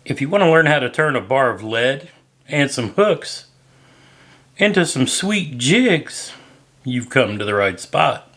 If you want to learn how to turn a bar of lead and some hooks into some sweet jigs, you've come to the right spot.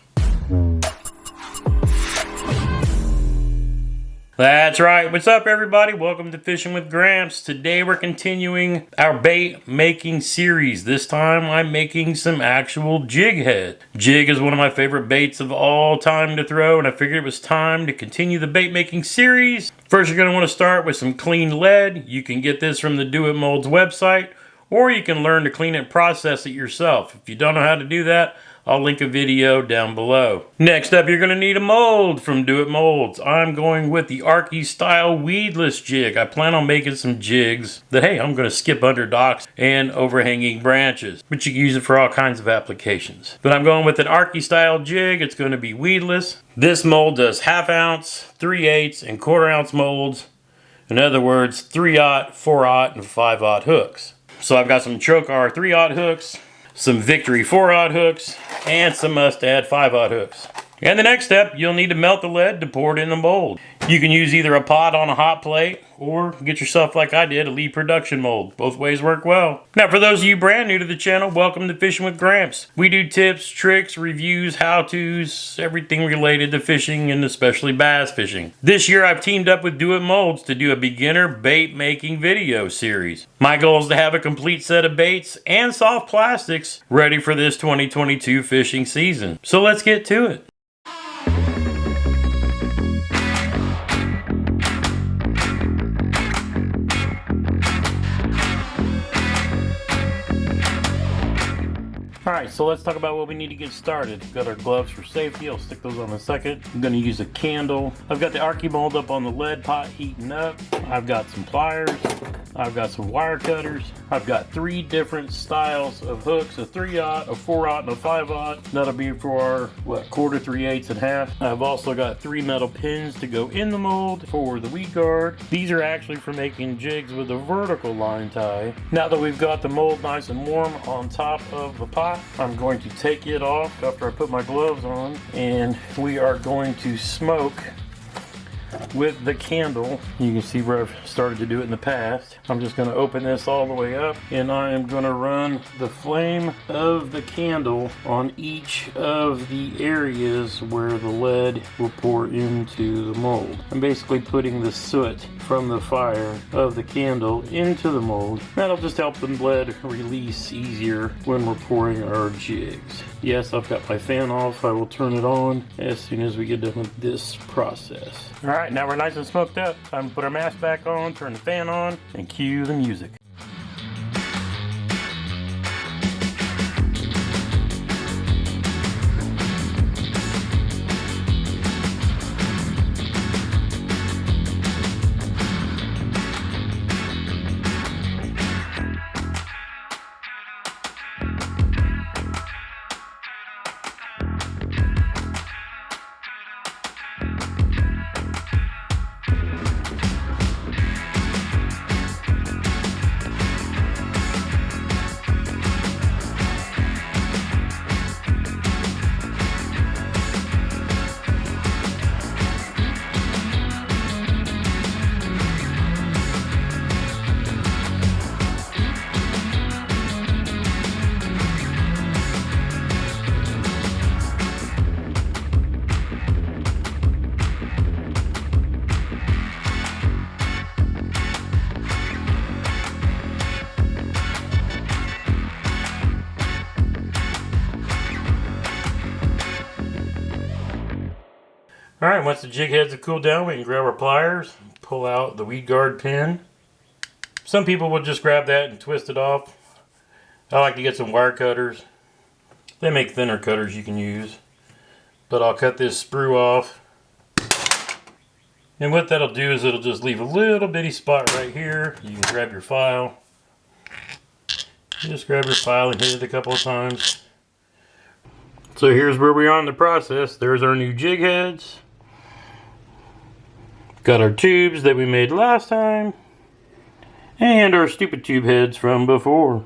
That's right. What's up, everybody? Welcome to Fishing with Gramps. Today we're continuing our bait making series. This time I'm making some actual jig head. Jig is one of my favorite baits of all time to throw, and I figured it was time to continue the bait making series. First, you're going to want to start with some clean lead. You can get this from the Do It Molds website, or you can learn to clean and process it yourself. If you don't know how to do that, I'll link a video down below. Next up, you're going to need a mold from Do It Molds. I'm going with the Arky style weedless jig. I plan on making some jigs that, hey, I'm going to skip under docks and overhanging branches, but you can use it for all kinds of applications. But I'm going with an Arky style jig. It's going to be weedless. This mold does 1/2 ounce, 3/8, and 1/4 ounce molds. In other words, 3/0, 4/0, and 5/0 hooks. So I've got some Trocar 3/0 hooks, some Victory 4/0 hooks, and some Mustad 5/0 hooks. And the next step, you'll need to melt the lead to pour it in the mold. You can use either a pot on a hot plate or get yourself, like I did, a lead production mold. Both ways work well. Now, for those of you brand new to the channel, welcome to Fishing with Gramps. We do tips, tricks, reviews, how-tos, everything related to fishing and especially bass fishing. This year, I've teamed up with Do It Molds to do a beginner bait making video series. My goal is to have a complete set of baits and soft plastics ready for this 2022 fishing season. So let's get to it. Alright, so let's talk about what we need to get started. We've got our gloves for safety. I'll stick those on in a second. I'm going to use a candle. I've got the Arky mold up on the lead pot heating up. I've got some pliers. I've got some wire cutters. I've got 3 different styles of hooks, a 3/0, a 4/0, and a 5/0. That'll be for our, 1/4, 3/8, and 1/2. I've also got 3 metal pins to go in the mold for the weed guard. These are actually for making jigs with a vertical line tie. Now that we've got the mold nice and warm on top of the pot, I'm going to take it off after I put my gloves on, and we are going to smoke with the candle. You can see where I've started to do it in the past. I'm just going to open this all the way up, and I am going to run the flame of the candle on each of the areas where the lead will pour into the mold. I'm basically putting the soot from the fire of the candle into the mold. That'll just help the lead release easier when we're pouring our jigs. Yes, I've got my fan off. I will turn it on as soon as we get done with this process. Alright, now we're nice and smoked up. Time to put our mask back on, turn the fan on, and cue the music. Alright, once the jig heads have cooled down, we can grab our pliers, pull out the weed guard pin. Some people will just grab that and twist it off. I like to get some wire cutters. They make thinner cutters you can use. But I'll cut this sprue off. And what that'll do is it'll just leave a little bitty spot right here. You can grab your file. Just grab your file and hit it a couple of times. So here's where we are in the process. There's our new jig heads. Got our tubes that we made last time. And our stupid tube heads from before.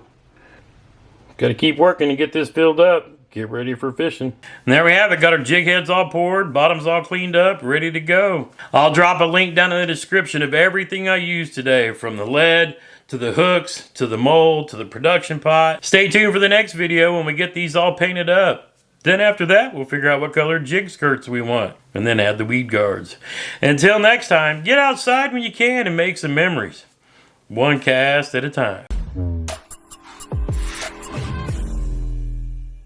Got to keep working to get this filled up. get ready for fishing. And there we have it. Got our jig heads all poured, bottoms all cleaned up, ready to go. I'll drop a link down in the description of everything I used today, from the lead to the hooks to the mold to the production pot. Stay tuned for the next video when we get these all painted up. Then after that, we'll figure out what color jig skirts we want, and then add the weed guards. Until next time, get outside when you can and make some memories. One cast at a time.